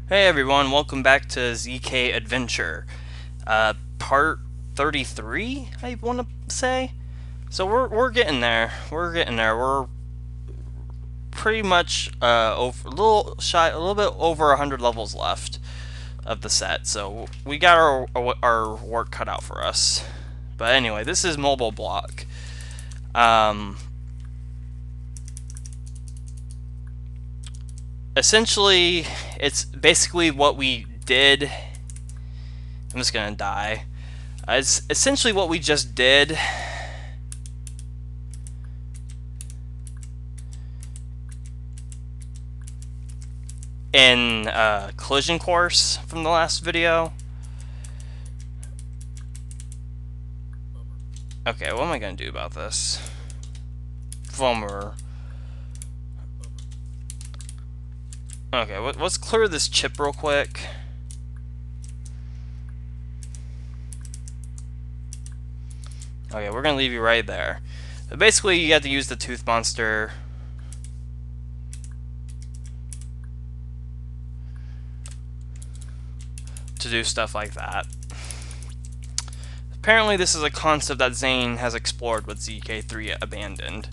Hey everyone, welcome back to ZK Adventure, part 33, I want to say. So we're getting there. We're getting there. We're pretty much over a little bit over 100 levels left of the set. So we got our work cut out for us. But anyway, this is Mobile Block. Um, Essentially, it's basically what we did. I'm just gonna die. It's essentially what we just did in collision course from the last video. Okay, what am I gonna do about this? Bummer. Okay, let's clear this chip real quick. Okay, we're gonna leave you right there. But basically, you have to use the tooth monster to do stuff like that. Apparently, this is a concept that Zane has explored with ZK3 Abandoned.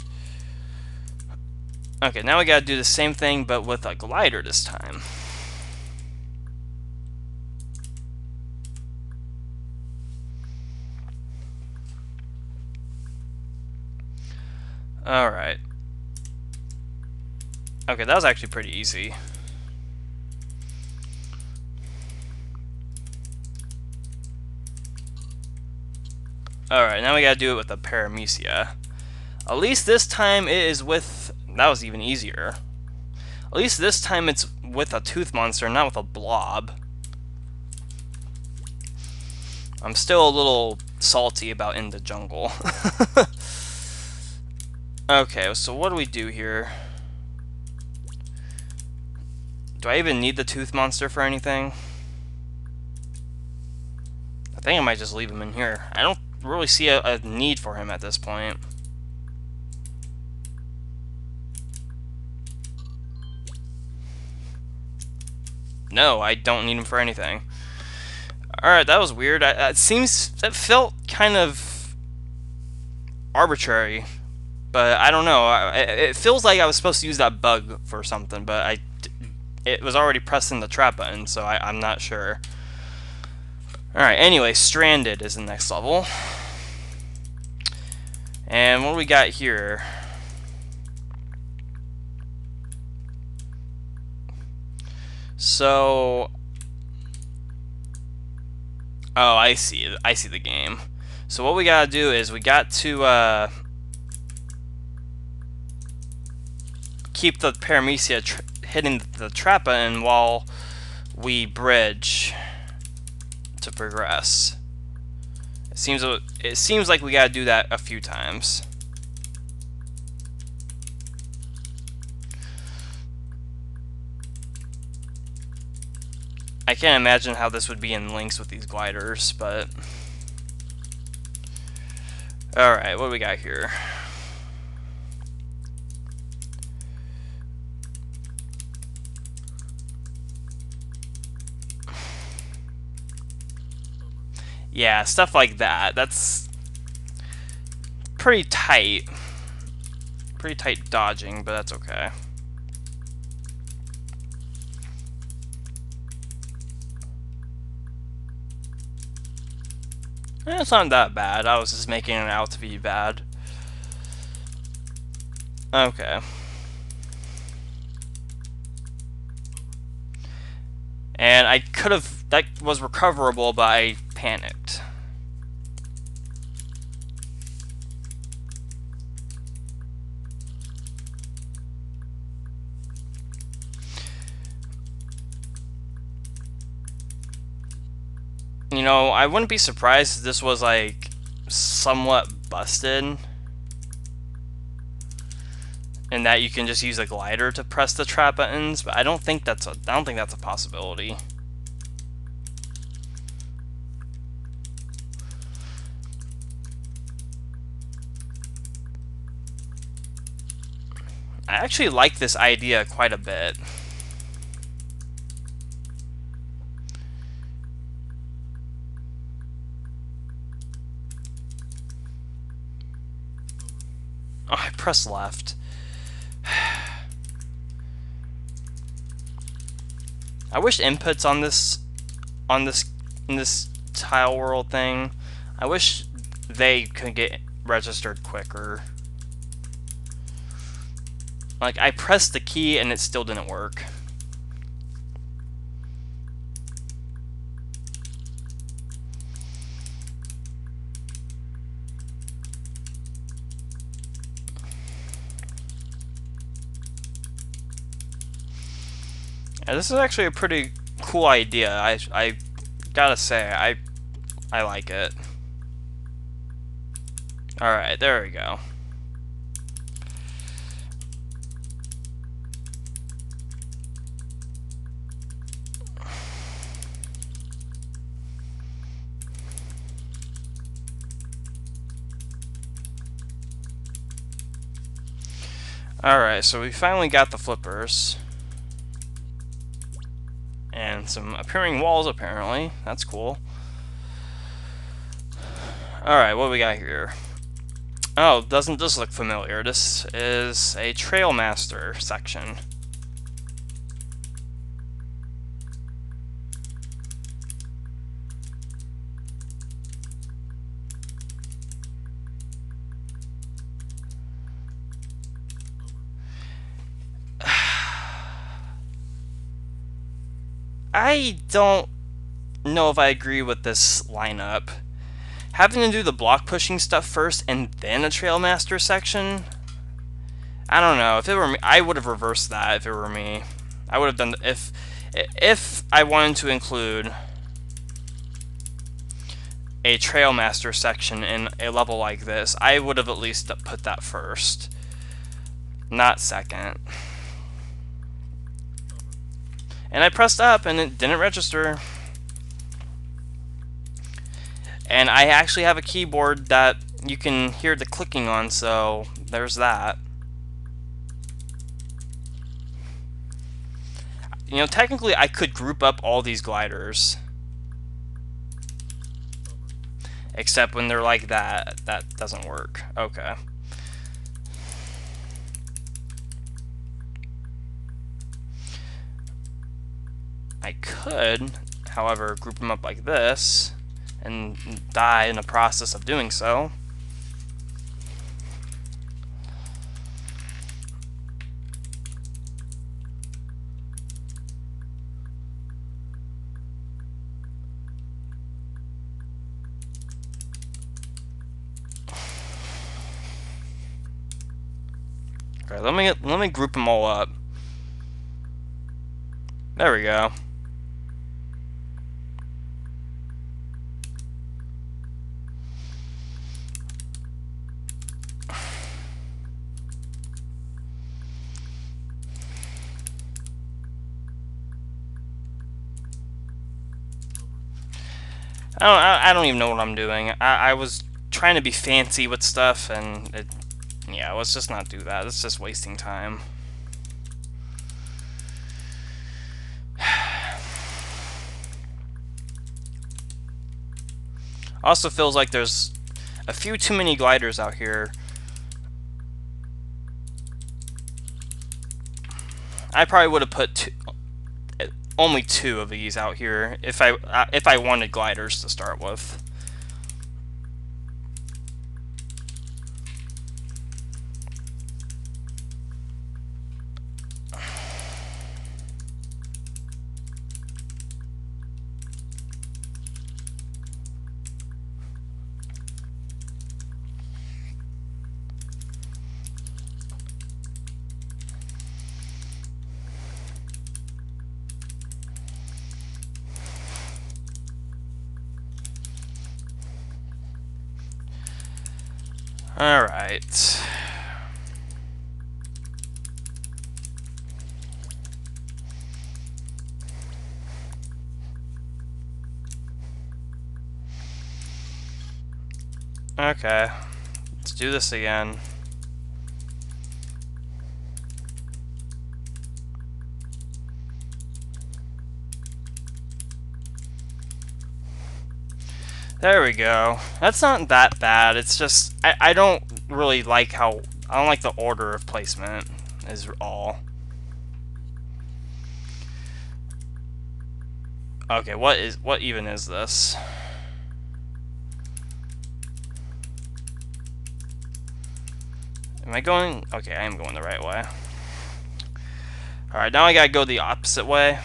Okay, now we gotta do the same thing, but with a glider this time. Alright. Okay, that was actually pretty easy. Alright, now we gotta do it with the paramecia. At least this time it is with... That was even easier. At least this time it's with a tooth monster, not with a blob. I'm still a little salty about In the Jungle. Okay, so what do we do here? Do I even need the tooth monster for anything? I think I might just leave him in here. I don't really see a need for him at this point. No, I don't need him for anything. Alright, that was weird. That felt kind of arbitrary. But I don't know. It feels like I was supposed to use that bug for something, but it was already pressing the trap button, so I'm not sure. Alright, anyway, Stranded is the next level. And what do we got here? So... Oh, I see the game. So what we gotta do is we got to keep the paramecia hitting the trap button while we bridge to progress. It seems like we gotta do that a few times. I can't imagine how this would be in links with these gliders, but... Alright, what do we got here? Yeah, stuff like that. That's pretty tight. Pretty tight dodging, but that's okay. It's not that bad. I was just making it out to be bad. Okay. And I could have... That was recoverable, but I panicked. You know, I wouldn't be surprised if this was, like, somewhat busted. And that you can just use a glider to press the trap buttons, but I don't think that's a possibility. I actually like this idea quite a bit. Oh, I pressed left. I wish inputs on in this tile world thing, I wish they could get registered quicker. Like, I pressed the key and it still didn't work. Yeah, this is actually a pretty cool idea. I gotta say, I like it. Alright, there we go. Alright, so we finally got the flippers. And some appearing walls, apparently. That's cool. Alright, what do we got here? Oh, doesn't this look familiar? This is a Trailmaster section. I don't know if I agree with this lineup. Having to do the block pushing stuff first and then a Trailmaster section? I don't know. If it were me, I would have reversed that if it were me. I would have done if I wanted to include a Trailmaster section in a level like this, I would have at least put that first, not second. And I pressed up and it didn't register. And I actually have a keyboard that you can hear the clicking on, so there's that. You know, technically I could group up all these gliders. Except when they're like that, that doesn't work. Okay. I could, however, group them up like this and die in the process of doing so. Okay, let me group them all up. There we go. I don't even know what I'm doing. I was trying to be fancy with stuff, and yeah, let's just not do that. It's just wasting time. Also feels like there's a few too many gliders out here. I probably would have put only 2 of these out here if I wanted gliders to start with. Alright. Okay. Let's do this again. There we go. That's not that bad. It's just I don't really like how I don't like the order of placement, is all. Okay, what even is this? Am I going? Okay, I am going the right way. Alright, now I gotta go the opposite way.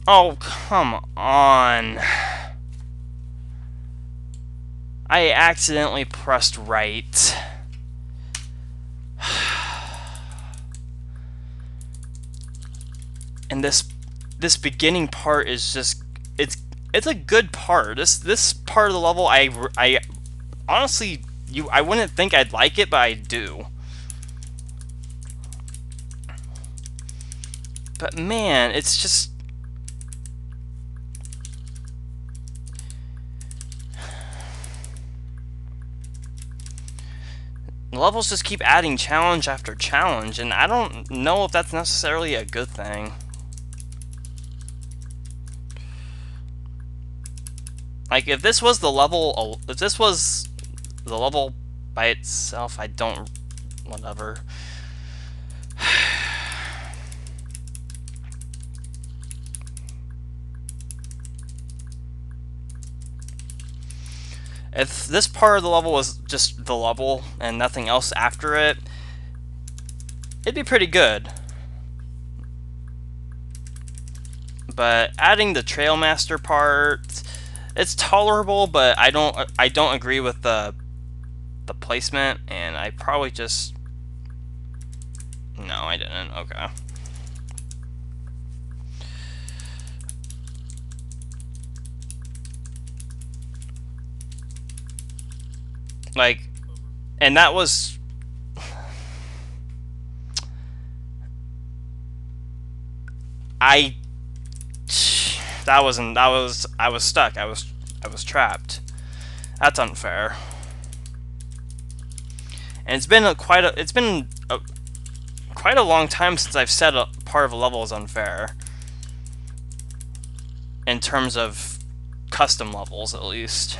Oh, come on. I accidentally pressed right. And this beginning part is just it's a good part. This part of the level I honestly I wouldn't think I'd like it, but I do. But man, it's just the levels just keep adding challenge after challenge, and I don't know if that's necessarily a good thing. Like, if this was the level by itself, I don't, whatever. If this part of the level was just the level and nothing else after it, it'd be pretty good. But adding the Trailmaster part, it's tolerable, but I don't agree with the placement, and I probably just no, I didn't. Okay. Like, and that was I was stuck. I was trapped. That's unfair. And it's been quite a long time since I've said a part of a level is unfair. In terms of custom levels, at least.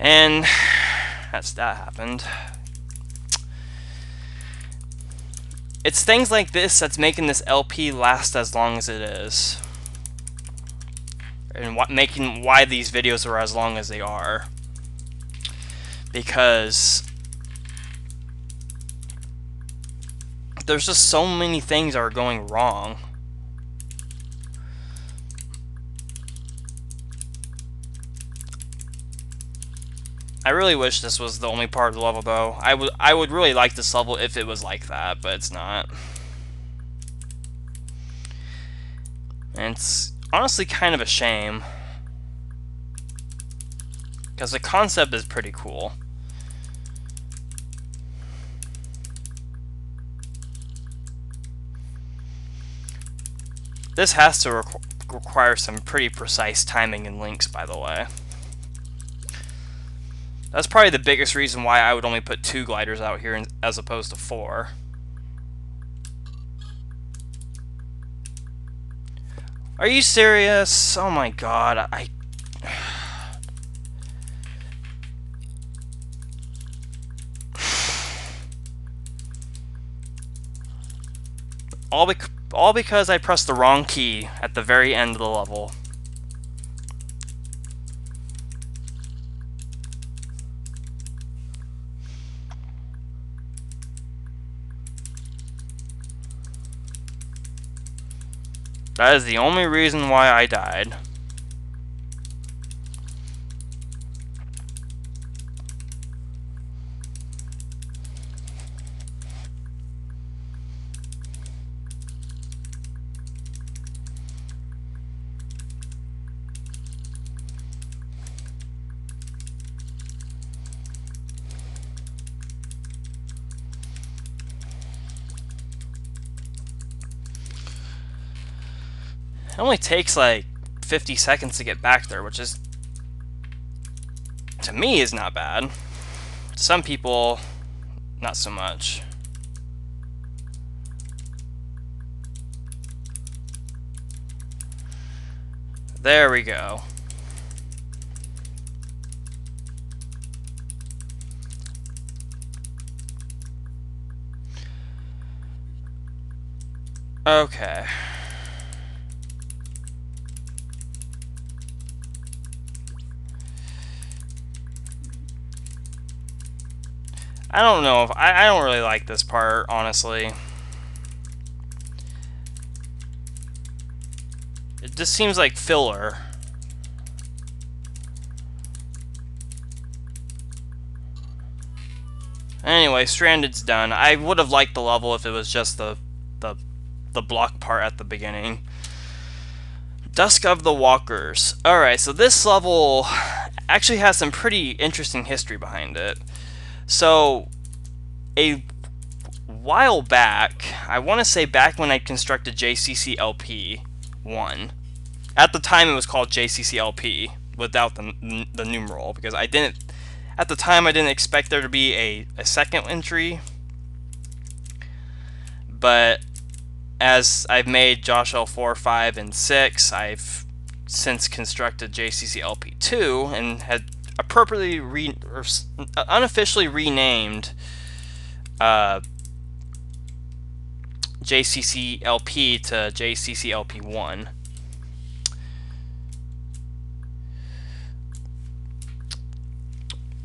And that happened. It's things like this that's making this LP last as long as it is. And making why these videos are as long as they are. Because there's just so many things that are going wrong. I really wish this was the only part of the level, though. I would really like this level if it was like that, but it's not. And it's honestly kind of a shame. Because the concept is pretty cool. This has to require some pretty precise timing and links, by the way. That's probably the biggest reason why I would only put 2 gliders out here as opposed to 4. Are you serious? Oh my god, all because I pressed the wrong key at the very end of the level. That is the only reason why I died. It only takes like 50 seconds to get back there, which is to me is not bad. Some people, not so much. There we go. Okay. I don't know if I don't really like this part, honestly. It just seems like filler. Anyway, Stranded's done. I would have liked the level if it was just the block part at the beginning. Dusk of the Walkers. Alright, so this level actually has some pretty interesting history behind it. So, a while back, I want to say back when I constructed JCCLP 1. At the time it was called JCCLP without the numeral, because I didn't, at the time I didn't expect there to be a second entry. But as I've made Josh L4, 5, and 6, I've since constructed JCCLP 2 and had appropriately unofficially renamed JCCLP to JCCLP 1.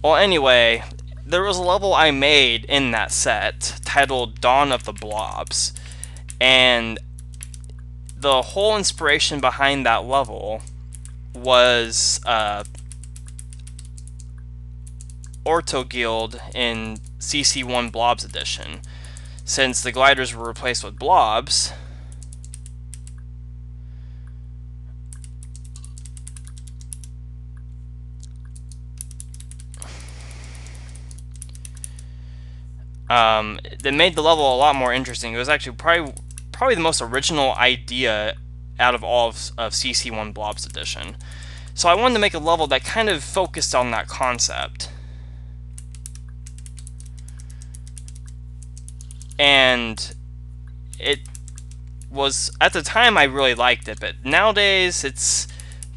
Well, anyway, there was a level I made in that set titled Dawn of the Blobs, and the whole inspiration behind that level was Orto Guild in CC1 Blobs Edition. Since the gliders were replaced with blobs, it made the level a lot more interesting. It was actually probably the most original idea out of all of CC1 Blobs Edition. So I wanted to make a level that kind of focused on that concept. And it was, at the time I really liked it, but nowadays it's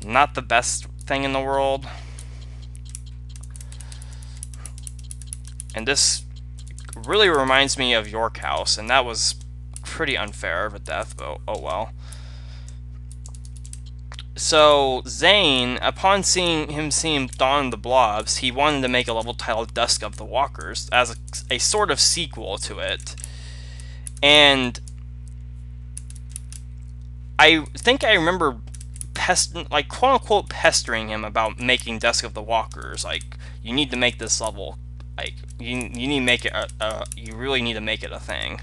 not the best thing in the world. And this really reminds me of York House, and that was pretty unfair of a death, but oh well. So Zane, upon seeing Dawn of the Blobs, he wanted to make a level titled Dusk of the Walkers as a sort of sequel to it. And I think I remember like quote-unquote pestering him about making Dusk of the Walkers. Like, you need to make this level. Like, you need to make it you really need to make it a thing.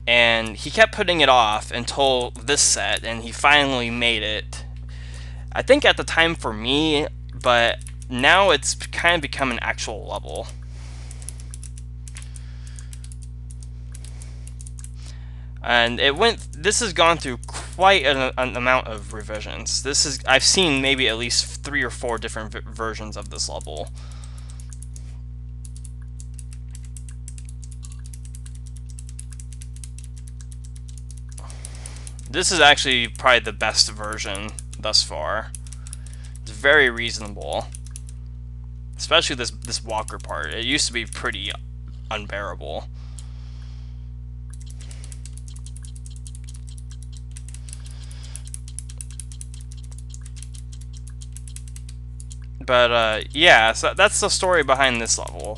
And he kept putting it off until this set, and he finally made it. I think at the time for me, but now it's kind of become an actual level. And this has gone through quite an amount of revisions. I've seen maybe at least 3 or 4 different versions of this level. This is actually probably the best version thus far. It's very reasonable. Especially this walker part. It used to be pretty unbearable. But yeah, so that's the story behind this level.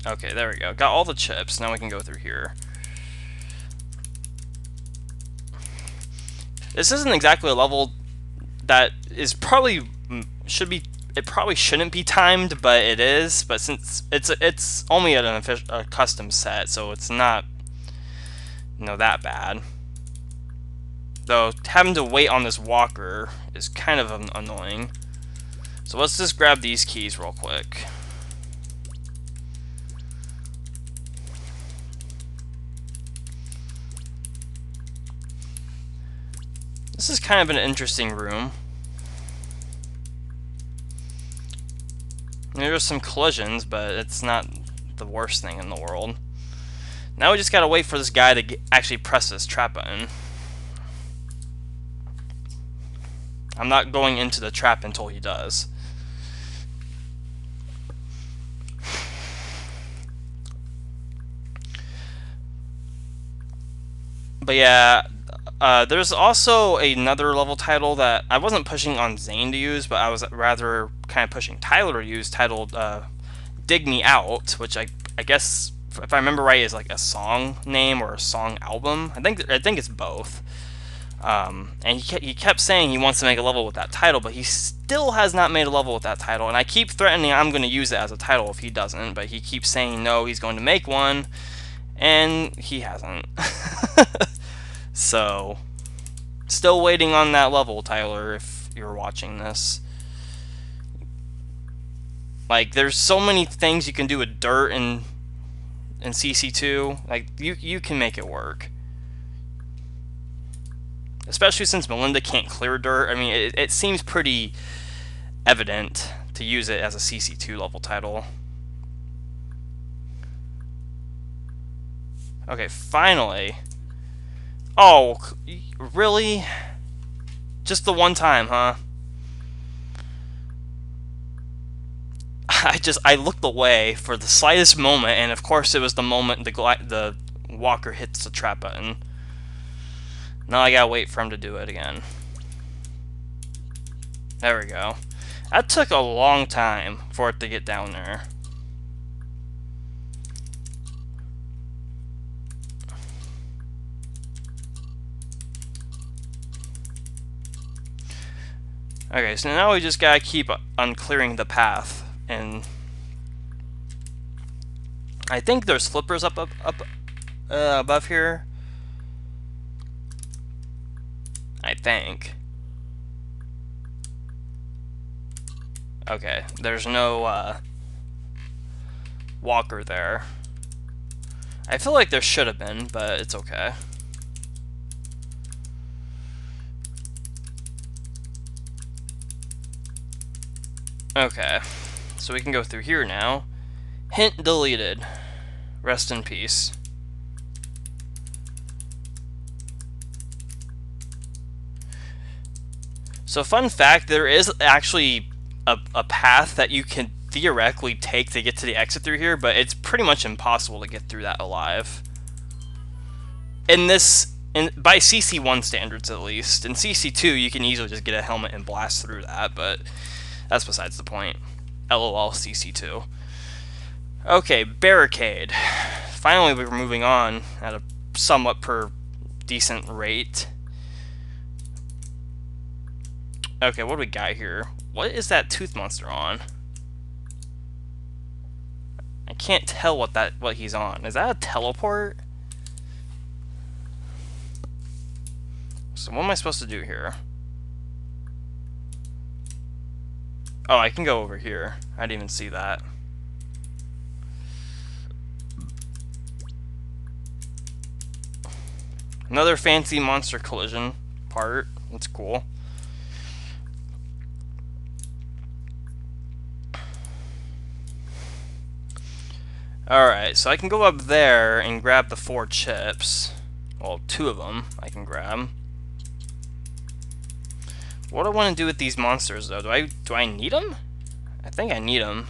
Okay, there we go. Got all the chips. Now we can go through here. This isn't exactly a level that is probably it probably shouldn't be timed, but it is. But since it's only at a custom set, so it's not that bad. Though having to wait on this walker is kind of annoying. So let's just grab these keys real quick. This is kind of an interesting room. There's some collisions, but it's not the worst thing in the world. Now we just gotta wait for this guy to actually press this trap button. I'm not going into the trap until he does. But yeah, there's also another level title that I wasn't pushing on Zane to use, but I was rather kind of pushing Tyler to use, titled Dig Me Out, which I guess, if I remember right, is like a song name or a song album. I think it's both. And he kept saying he wants to make a level with that title, but he still has not made a level with that title. And I keep threatening I'm going to use it as a title if he doesn't, but he keeps saying no, he's going to make one, and he hasn't. So, still waiting on that level, Tyler, if you're watching this. Like, there's so many things you can do with dirt in CC2. Like, you can make it work. Especially since Melinda can't clear dirt. I mean, it seems pretty evident to use it as a CC2 level title. Okay, finally. Oh, really? Just the one time, huh? I looked away for the slightest moment, and of course it was the moment the walker hits the trap button. Now I gotta wait for him to do it again. There we go. That took a long time for it to get down there. Okay, so now we just gotta keep unclearing the path, and I think there's flippers up above here. I think. Okay, there's no walker there. I feel like there should have been, but it's okay. Okay, so we can go through here now. Hint deleted. Rest in peace. So fun fact, there is actually a path that you can theoretically take to get to the exit through here, but it's pretty much impossible to get through that alive. By CC1 standards at least. In CC2 you can easily just get a helmet and blast through that, but that's besides the point. LOL CC2. Okay, Barricade. Finally we're moving on at a somewhat decent rate. Okay, what do we got here? What is that tooth monster on? I can't tell what he's on. Is that a teleport? So what am I supposed to do here? Oh, I can go over here. I didn't even see that. Another fancy monster collision part. That's cool. Alright, so I can go up there and grab the 4 chips. Well, 2 of them I can grab. What do I want to do with these monsters, though? Do I need them? I think I need them.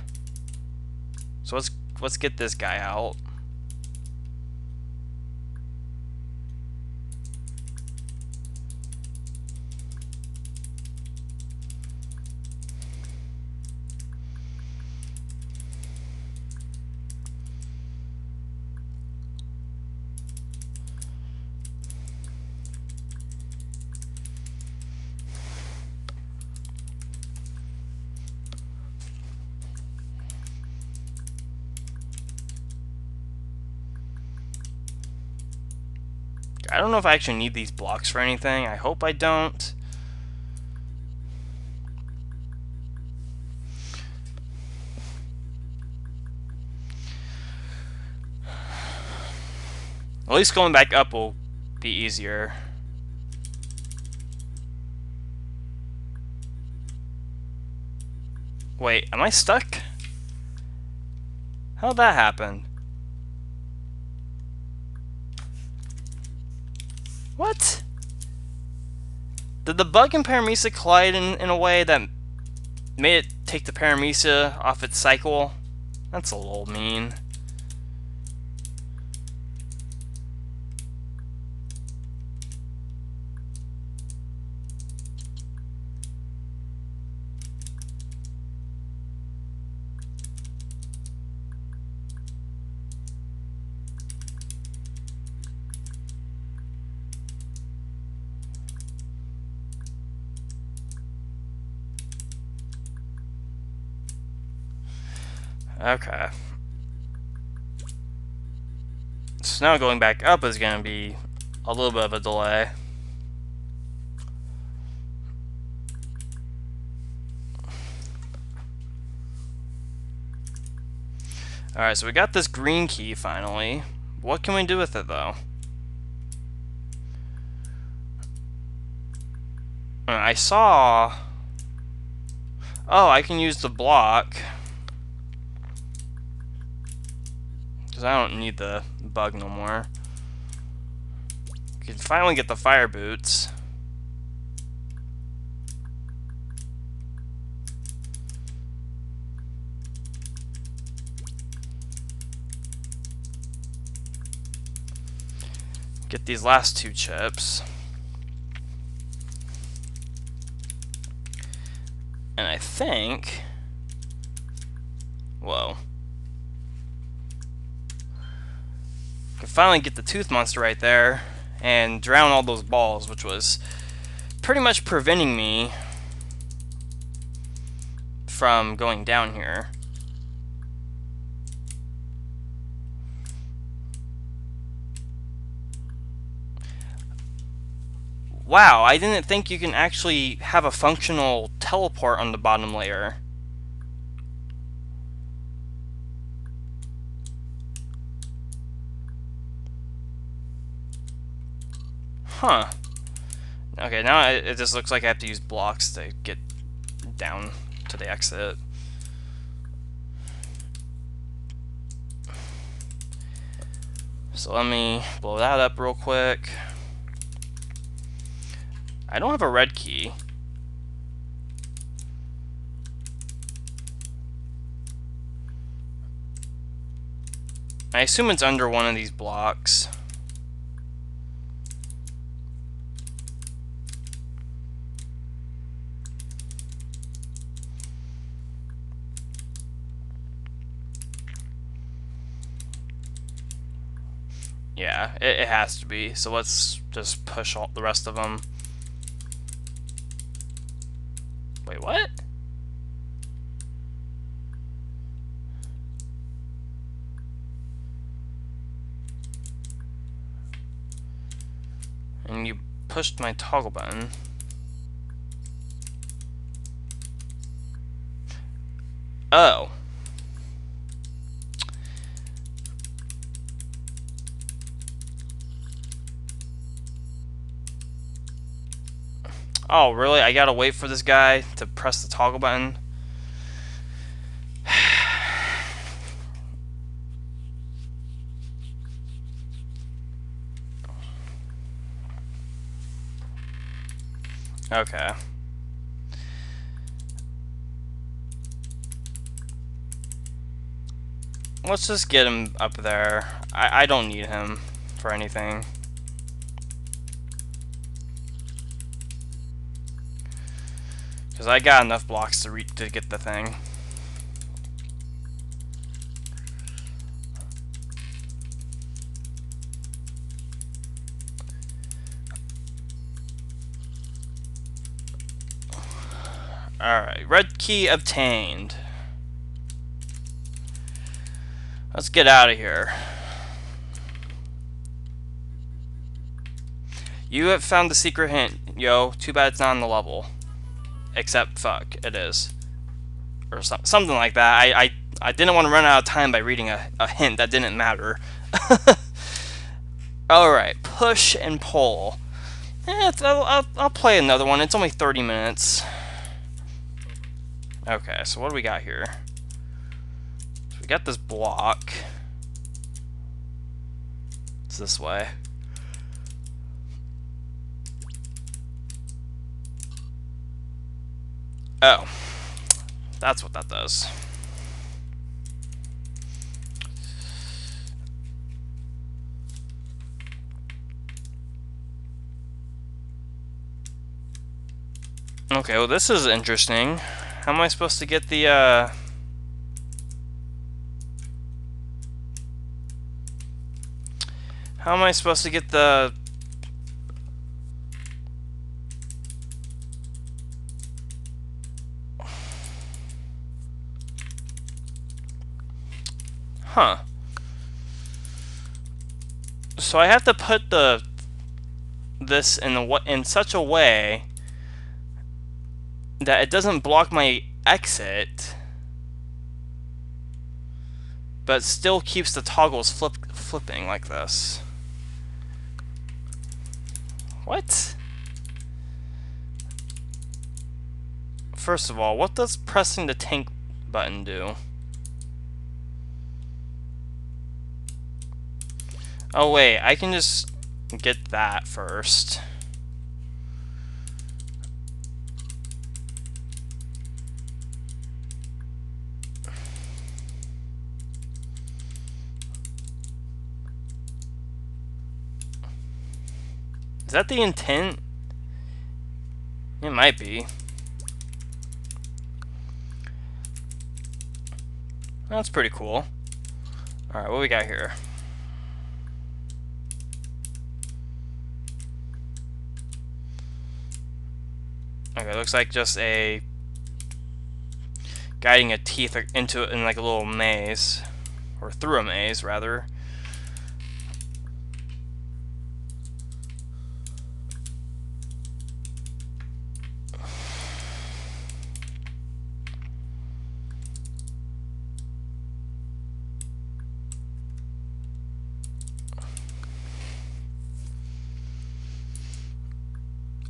So let's get this guy out. I don't know if I actually need these blocks for anything. I hope I don't. At least going back up will be easier. Wait, am I stuck? How'd that happen? What? Did the bug and Paramesa collide in a way that made it take the Paramesa off its cycle? That's a little mean. Okay. So now going back up is going to be a little bit of a delay. Alright, so we got this green key finally. What can we do with it though? I saw... Oh, I can use the block. Because I don't need the bug no more. We can finally get the fire boots. Get these last two chips. And I think... Whoa. Can finally get the tooth monster right there and drown all those balls, which was pretty much preventing me from going down here. Wow, I didn't think you can actually have a functional teleport on the bottom layer. Huh. Okay, now it just looks like I have to use blocks to get down to the exit. So let me blow that up real quick. I don't have a red key. I assume it's under one of these blocks. Yeah, it has to be. So let's just push all the rest of them. Wait, what? And you pushed my toggle button. Oh. Oh, really? I gotta wait for this guy to press the toggle button? Okay. Let's just get him up there. I don't need him for anything. Because I got enough blocks to get the thing. Alright, red key obtained. Let's get out of here. You have found the secret hint, yo. Too bad it's not on the level. Except, fuck, it is. Or something like that. I didn't want to run out of time by reading a hint that didn't matter. Alright, push and pull. I'll play another one. It's only 30 minutes. Okay, so what do we got here? So we got this block. It's this way. Oh, that's what that does. Okay, well this is interesting. How am I supposed to get the, how am I supposed to get the... Huh. So I have to put this in such a way that it doesn't block my exit, but still keeps the toggles flipping like this. What? First of all, what does pressing the tank button do? Oh wait, I can just get that first. Is that the intent? It might be. That's pretty cool. Alright, what we got here? Okay, looks like just a guiding a teeth into in like a little maze, or through a maze rather.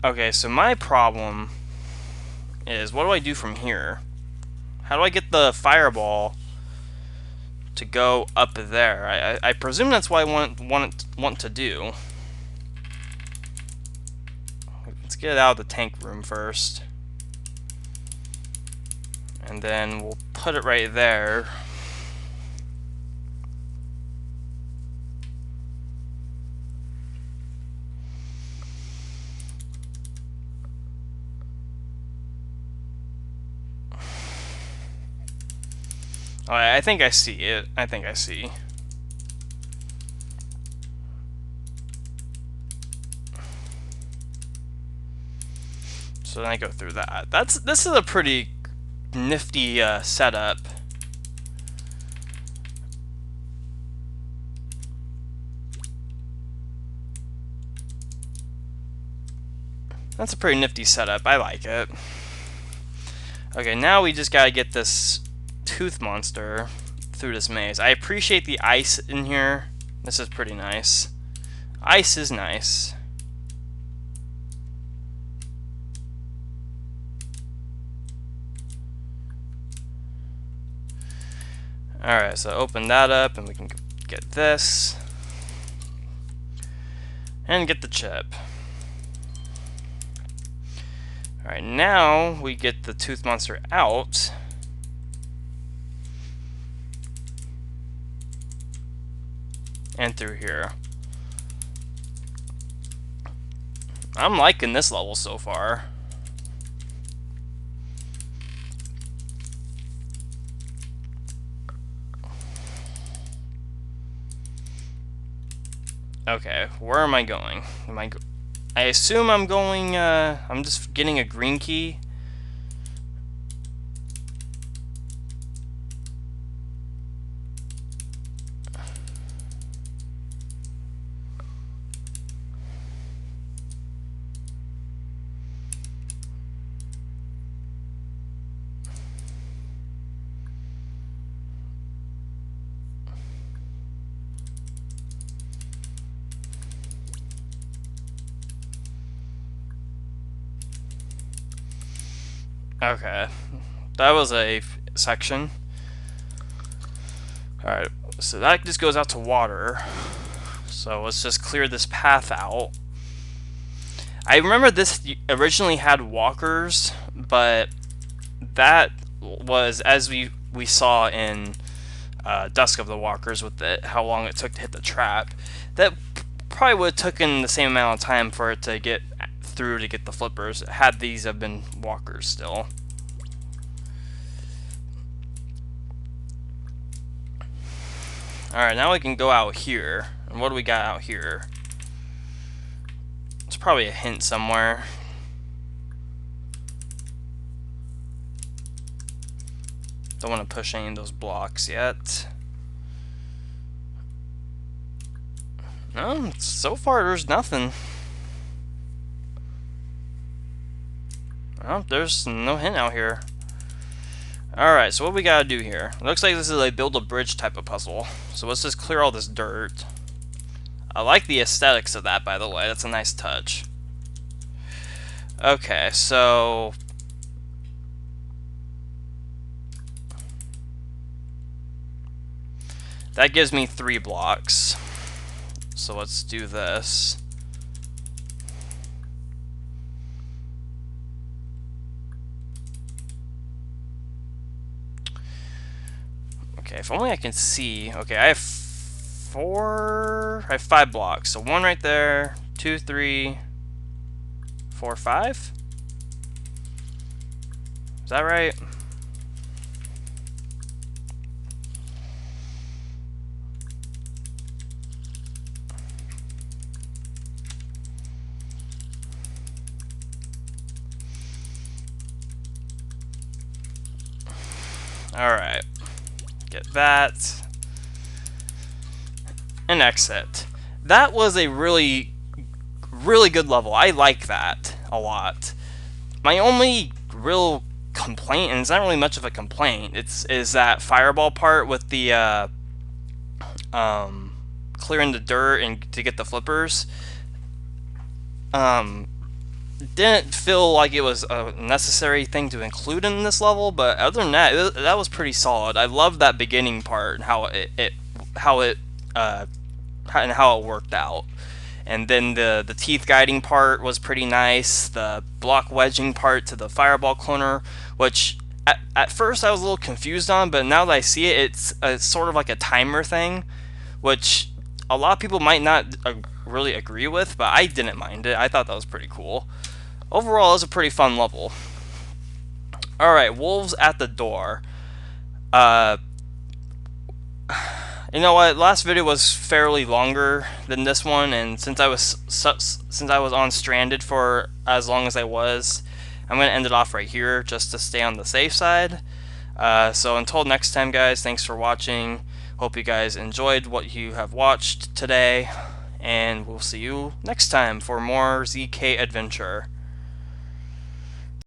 Okay, so my problem is, what do I do from here? How do I get the fireball to go up there? I presume that's what I want to do. Let's get it out of the tank room first, and then we'll put it right there. I think I see it. I think I see. So then I go through that. This is a pretty nifty setup. That's a pretty nifty setup. I like it. Okay, now we just gotta get this tooth monster through this maze. I appreciate the ice in here. This is pretty nice. Ice is nice. Alright, so open that up and we can get this. And get the chip. Alright, now we get the tooth monster out. And through here. I'm liking this level so far. Okay, where am I going? I assume I'm going, I'm just getting a green key. Okay. that was a section. Alright, so that just goes out to water. So let's just clear this path out. I remember this originally had walkers, but that was, as we saw in Dusk of the Walkers, with how long it took to hit the trap, that probably would have taken the same amount of time for it to get through to get the flippers, had these have been walkers still. Alright, now we can go out here. And what do we got out here? There's probably a hint somewhere. Don't want to push any of those blocks yet. No, so far there's nothing. Well, there's no hint out here. Alright, so what we gotta do here? It looks like this is a build a bridge type of puzzle. So let's just clear all this dirt. I like the aesthetics of that, by the way. That's a nice touch. Okay, so that gives me 3 blocks. So let's do this. Okay, if only I can see. Okay, I have 5 blocks. So 1 right there, 2, 3, 4, 5. Is that right? Alright. Get that. And exit. That was a really good level. I like that a lot. My only real complaint, and it's not really much of a complaint, is that fireball part with the clearing the dirt and to get the flippers. Didn't feel like it was a necessary thing to include in this level, but other than that, that was pretty solid. I loved that beginning part and how it worked out. And then the teeth guiding part was pretty nice. The block wedging part to the fireball cloner, which at first I was a little confused on, but now that I see it, it's sort of like a timer thing, which a lot of people might not really agree with, but I didn't mind it. I thought that was pretty cool. Overall, it was a pretty fun level. Alright, wolves at the door. You know what? Last video was fairly longer than this one, and since I was on stranded for as long as I was, I'm gonna end it off right here just to stay on the safe side. So until next time, guys, thanks for watching. Hope you guys enjoyed what you have watched today, and we'll see you next time for more ZK Adventure.